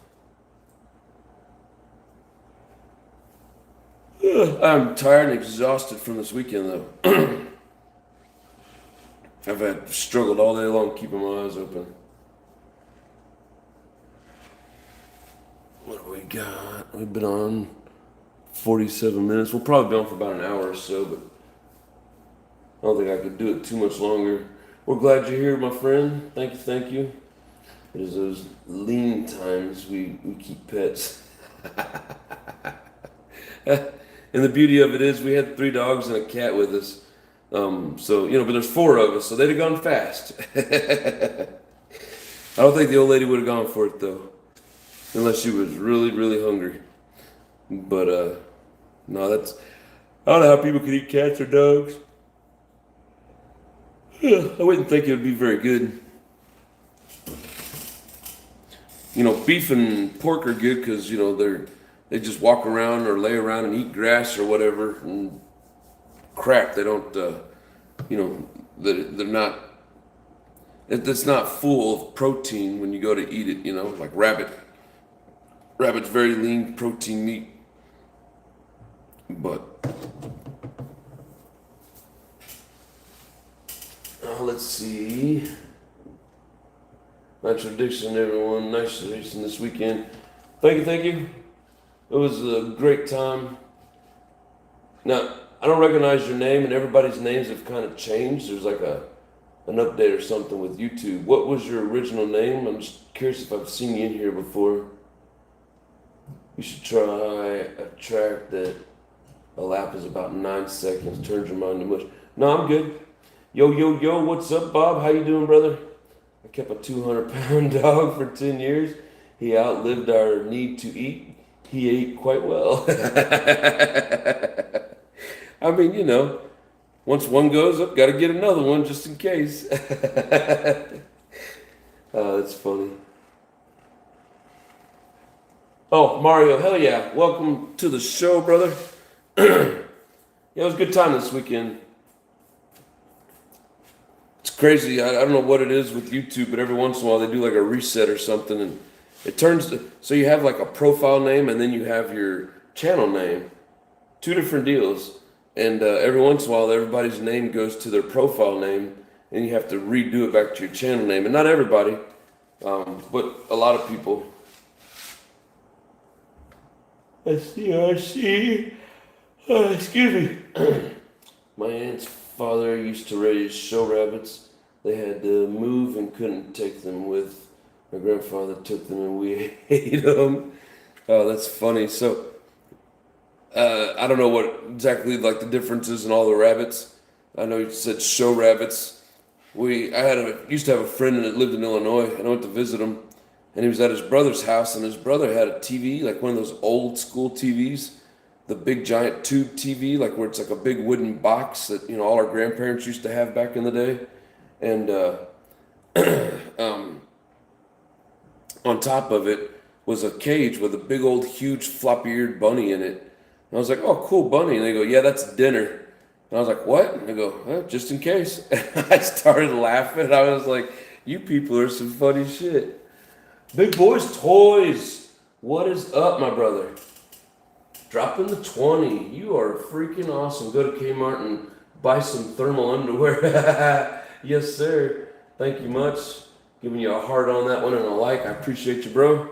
I'm tired and exhausted from this weekend, though. I've had struggled all day long keeping my eyes open. What do we got? We've been on 47 minutes. We'll probably be on for about an hour or so, but I don't think I could do it too much longer. We're glad you're here, my friend. Thank you, thank you. It is those lean times we keep pets. And the beauty of it is we had 3 dogs and a cat with us. So, you know, but there's 4 of us, so they'd have gone fast. I don't think the old lady would have gone for it, though. Unless she was really, really hungry. But, no, that's... I don't know how people could eat cats or dogs. I wouldn't think it would be very good. You know, beef and pork are good because, you know, they just walk around or lay around and eat grass or whatever and crap. They don't, you know, they're not, it's not full of protein when you go to eat it, you know, like rabbit. Rabbit's very lean protein meat. But, let's see. NITRO ADDICTION, everyone. Nice racing this weekend. Thank you, thank you. It was a great time. Now, I don't recognize your name, and everybody's names have kind of changed. There's like an update or something with YouTube. What was your original name? I'm just curious if I've seen you in here before. You should try a track that a lap is about 9 seconds. Turns your mind to mush. No, I'm good. Yo, yo, yo, what's up, Bob? How you doing, brother? I kept a 200-pound dog for 10 years. He outlived our need to eat. He ate quite well. I mean, you know, once one goes up, got to get another one just in case. Oh, that's funny. Oh, Mario, hell yeah. Welcome to the show, brother. Yeah, it was a good time this weekend. It's crazy. I don't know what it is with YouTube, but every once in a while they do like a reset or something, and it turns to, so you have like a profile name and then you have your channel name. 2 different deals. And every once in a while everybody's name goes to their profile name and you have to redo it back to your channel name. And not everybody, but a lot of people. SCRC. Excuse me. My aunt's father used to raise show rabbits. They had to move and couldn't take them with. My grandfather took them and we ate them. Oh, that's funny. So, I don't know what exactly like the differences in all the rabbits. I know you said show rabbits. Used to have a friend that lived in Illinois, and I went to visit him, and he was at his brother's house, and his brother had a TV, like one of those old school TVs, the big giant tube TV, like where it's like a big wooden box that, you know, all our grandparents used to have back in the day, and on top of it was a cage with a big old huge floppy-eared bunny in it. And I was like, oh, cool bunny. And they go, yeah, that's dinner. And I was like, what? And they go, just in case. I started laughing. I was like, you people are some funny shit. Big Boys Toys. What is up, my brother? Dropping the 20. You are freaking awesome. Go to Kmart and buy some thermal underwear. Yes, sir. Thank you much. Giving you a heart on that one and a like. I appreciate you, bro.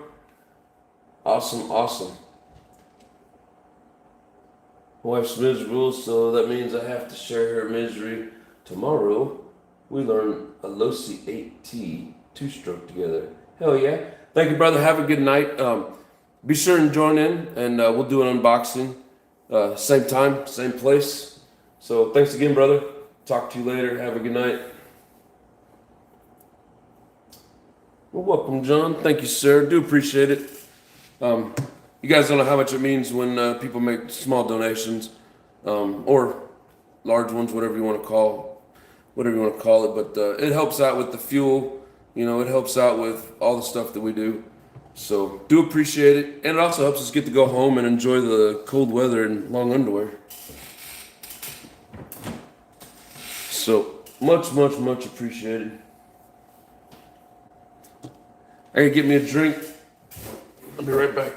Awesome, awesome. My wife's miserable, so that means I have to share her misery. Tomorrow, we learn a Losi 8T two-stroke together. Hell yeah. Thank you, brother. Have a good night. Be sure and join in, and we'll do an unboxing. Same time, same place. So thanks again, brother. Talk to you later. Have a good night. Well, welcome, John. Thank you, sir. Do appreciate it. You guys don't know how much it means when people make small donations, or large ones, whatever you want to call it. But it helps out with the fuel. You know, it helps out with all the stuff that we do. So do appreciate it, and it also helps us get to go home and enjoy the cold weather in long underwear. So much appreciated. I gotta get me a drink. I'll be right back.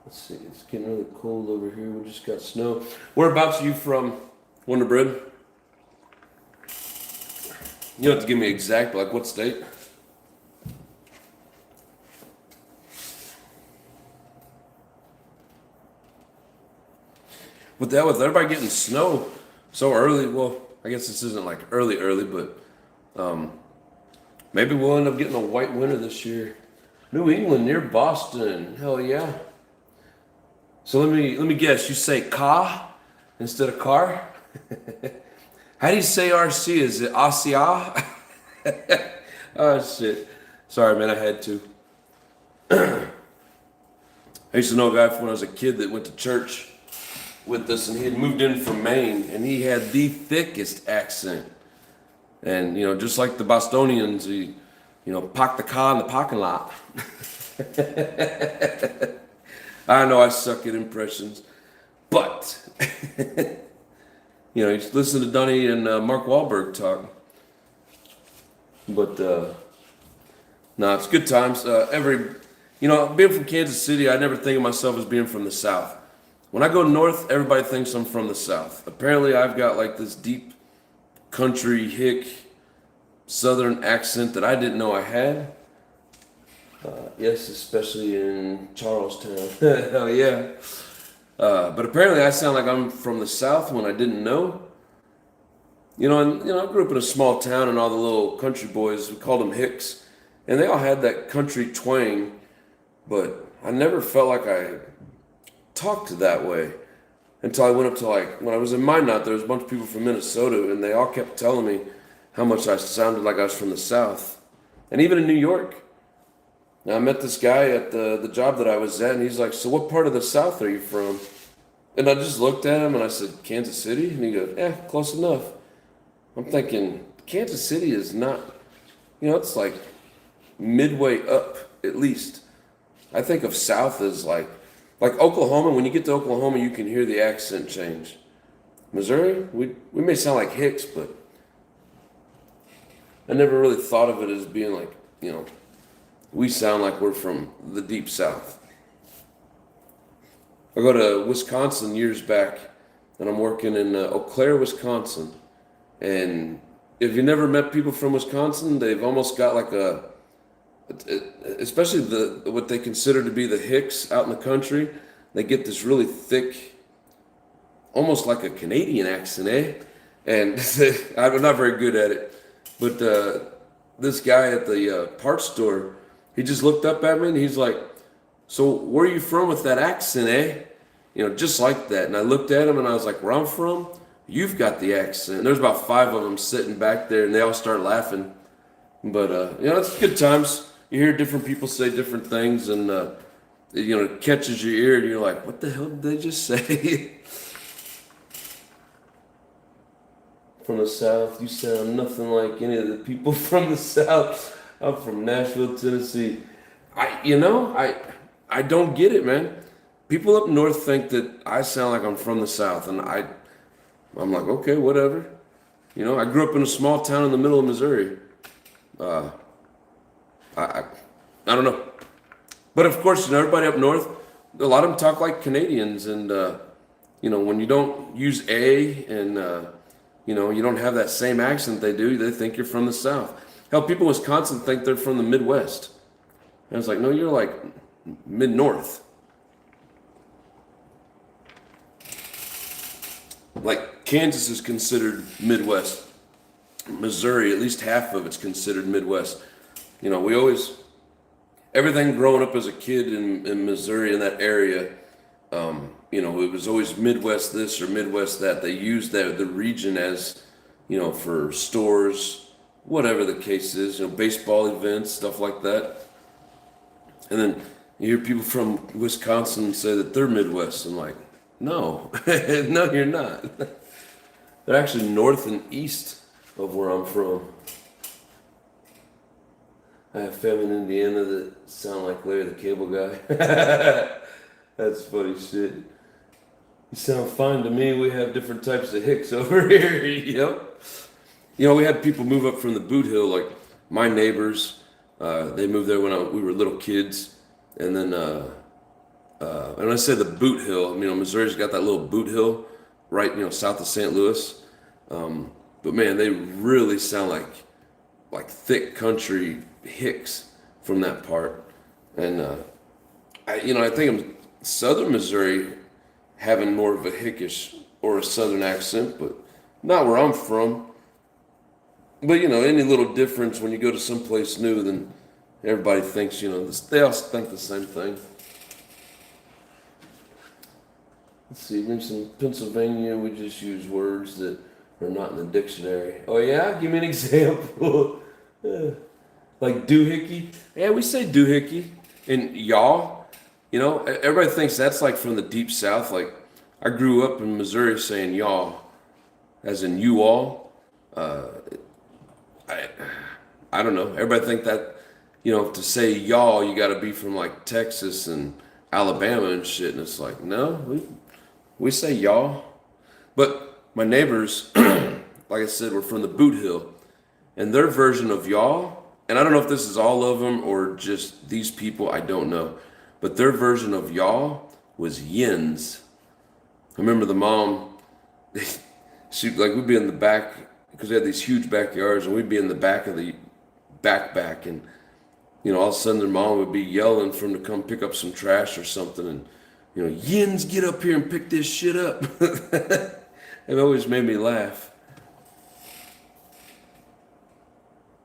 Let's see, it's getting really cold over here. We just got snow. Whereabouts are you from, Wonder Bread? You don't have to give me exact, but like what state? With everybody getting snow so early, well, I guess this isn't like early, but maybe we'll end up getting a white winter this year. New England near Boston, hell yeah. So let me guess, you say car instead of car? How do you say RC? Is it RCA? Oh shit. Sorry man, I had to. I used to know a guy from when I was a kid that went to church with us, and he had moved in from Maine, and he had the thickest accent. And, you know, just like the Bostonians, he, you know, parked the car in the parking lot. I know I suck at impressions, but, you know, you just listen to Dunny and Mark Wahlberg talk. But, no, it's good times. You know, being from Kansas City, I never think of myself as being from the South. When I go north, everybody thinks I'm from the South. Apparently, I've got like this deep country hick Southern accent that I didn't know I had. Yes, especially in Charlestown. Hell yeah. But apparently I sound like I'm from the South when I didn't know. You know, and I grew up in a small town, and all the little country boys, we called them hicks, and they all had that country twang, but I never felt like I talked that way until I went up to, like, when I was in Minot, there was a bunch of people from Minnesota, and they all kept telling me how much I sounded like I was from the South. And even in New York. Now, I met this guy at the job that I was at, and he's like, so what part of the South are you from? And I just looked at him, and I said, Kansas City? And he goes, close enough. I'm thinking, Kansas City is not, you know, it's like midway up, at least. I think of South as like Oklahoma. When you get to Oklahoma, you can hear the accent change. Missouri, we may sound like hicks, but I never really thought of it as being like, you know, we sound like we're from the deep South. I go to Wisconsin years back, and I'm working in Eau Claire, Wisconsin. And if you never met people from Wisconsin, they've almost got like especially what they consider to be the hicks out in the country. They get this really thick, almost like a Canadian accent, eh? And I'm not very good at it. But this guy at the parts store, he just looked up at me and he's like, "So where are you from with that accent, eh?" Just like that. And I looked at him and I was like, "Where I'm from, you've got the accent." And there's about 5 of them sitting back there and they all start laughing. But, it's good times. You hear different people say different things and, it catches your ear and you're like, what the hell did they just say? From the South, you sound nothing like any of the people from the South. I'm from Nashville, Tennessee. I don't get it, man. People up north think that I sound like I'm from the South, and I'm like, okay, whatever. I grew up in a small town in the middle of Missouri. I don't know. But of course, everybody up north, a lot of them talk like Canadians, and when you don't use a and you don't have that same accent they do, they think you're from the South. Hell, people in Wisconsin think they're from the Midwest. And it's like, no, you're like mid-north. Like Kansas is considered Midwest. Missouri, at least half of it's considered Midwest. Everything growing up as a kid in Missouri, in that area, it was always Midwest this or Midwest that. They used the region as, for stores, whatever the case is, baseball events, stuff like that. And then you hear people from Wisconsin say that they're Midwest. I'm like, no, no, you're not. They're actually north and east of where I'm from. I have family in Indiana that sound like Larry the Cable Guy. That's funny shit. You sound fine to me. We have different types of hicks over here. Yep. We had people move up from the Boot Hill, like my neighbors. They moved there when we were little kids. And then, and I say the Boot Hill, Missouri's got that little Boot Hill right, south of St. Louis. But man, they really sound like thick country hicks from that part. And, I think I'm southern Missouri having more of a hickish or a southern accent, but not where I'm from. But, any little difference when you go to someplace new, then everybody thinks, they all think the same thing. Let's see, in Pennsylvania, we just use words that are not in the dictionary. Oh, yeah? Give me an example. Like doohickey. Yeah, we say doohickey. And y'all, everybody thinks that's like from the deep south. Like, I grew up in Missouri saying y'all, as in you all. I don't know. Everybody think that, to say y'all, you got to be from like Texas and Alabama and shit. And it's like, no, we say y'all. But my neighbors, like I said, were from the Boot Hill. And their version of y'all, and I don't know if this is all of them or just these people, I don't know. But their version of y'all was yins. I remember the mom, we'd be in the back, because we had these huge backyards, and we'd be in the back of the back, and all of a sudden their mom would be yelling for them to come pick up some trash or something, and yins, get up here and pick this shit up. It always made me laugh.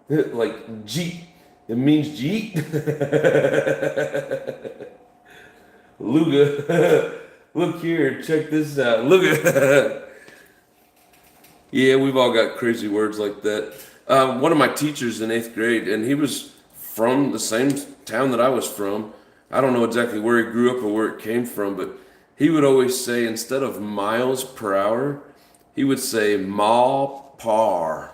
Like jeet, it means jeet. Luga, look here, check this out. Luga. Yeah, we've all got crazy words like that. One of my teachers in 8th grade, and he was from the same town that I was from. I don't know exactly where he grew up or where it came from, but he would always say, instead of miles per hour, he would say mile par.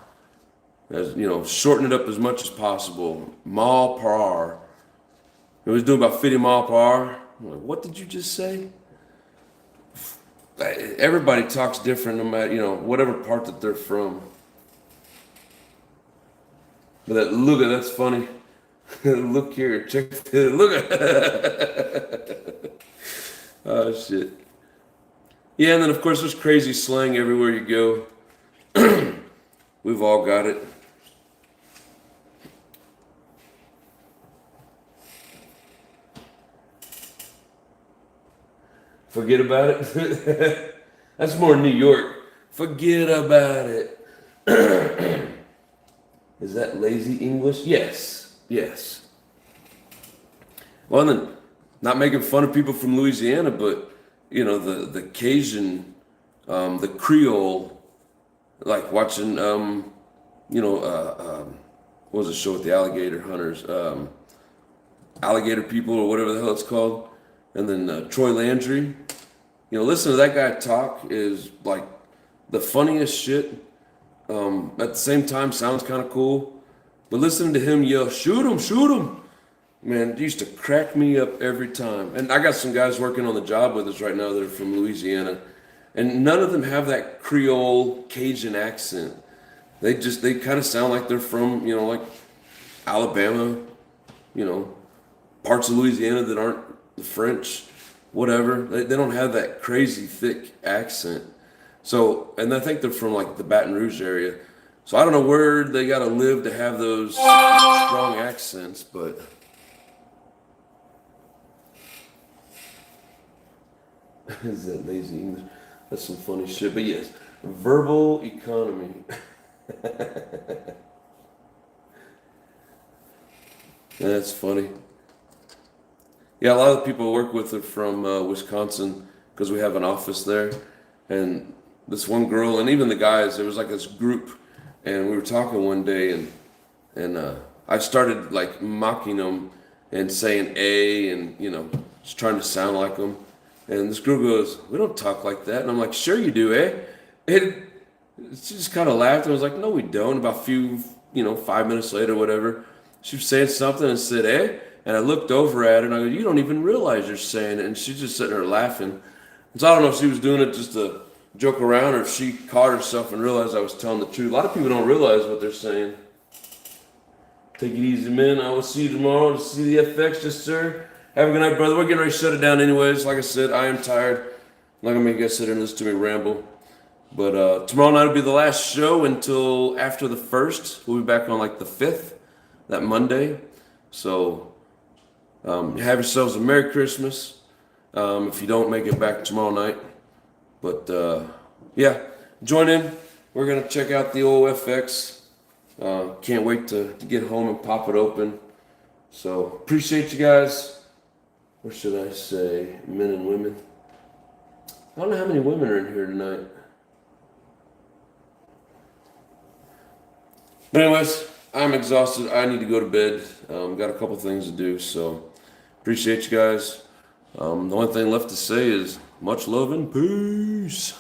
As shorten it up as much as possible. Mile per hour. He was doing about 50 mile per hour. I'm like, what did you just say? Everybody talks different no matter, whatever part that they're from. But that look at that's funny. Look here, check this. Look at Oh shit. Yeah, and then of course there's crazy slang everywhere you go. We've all got it. Forget about it. That's more New York. Forget about it. Is that lazy English? Yes. Yes. Well, then, not making fun of people from Louisiana, but you know the Cajun, the Creole, like watching what was the show with the alligator hunters, alligator people or whatever the hell it's called, and then Troy Landry. You know, listen to that guy talk is like the funniest shit. At the same time, sounds kind of cool, but listening to him yell, "Shoot him! Shoot him!" Man, it used to crack me up every time. And I got some guys working on the job with us right now that are from Louisiana, and none of them have that Creole Cajun accent. They kind of sound like they're from, you know, like Alabama, you know, parts of Louisiana that aren't the French, whatever. They don't have that crazy thick accent. So, and I think they're from like the Baton Rouge area. So I don't know where they got to live to have those strong accents, but is that lazy English? That's some funny shit. But yes, verbal economy. That's funny. Yeah, a lot of the people I work with are from Wisconsin because we have an office there. And this one girl, and even the guys, there was like this group, and we were talking one day, and I started like mocking them and saying "a" and you know just trying to sound like them. And this girl goes, "We don't talk like that." And I'm like, "Sure you do, eh?" And she just kind of laughed. And I was like, "No, we don't." About a few, 5 minutes later, whatever, she was saying something and said, "Eh?" And I looked over at her and I go, "You don't even realize you're saying it." And she's just sitting there laughing. And so I don't know if she was doing it just to joke around or if she caught herself and realized I was telling the truth. A lot of people don't realize what they're saying. Take it easy, man. I will see you tomorrow to see the FX, yes, sir. Have a good night, brother. We're getting ready to shut it down anyways. Like I said, I am tired. I'm not going to make you guys sit here and listen to me ramble. But tomorrow night will be the last show until after the 1st. We'll be back on like the 5th, that Monday. So have yourselves a Merry Christmas if you don't make it back tomorrow night. But yeah, join in. We're going to check out the old FX. Can't wait to get home and pop it open. So appreciate you guys. Or should I say men and women? I don't know how many women are in here tonight. But anyways, I'm exhausted. I need to go to bed. Got a couple things to do. So appreciate you guys. The only thing left to say is much love and peace.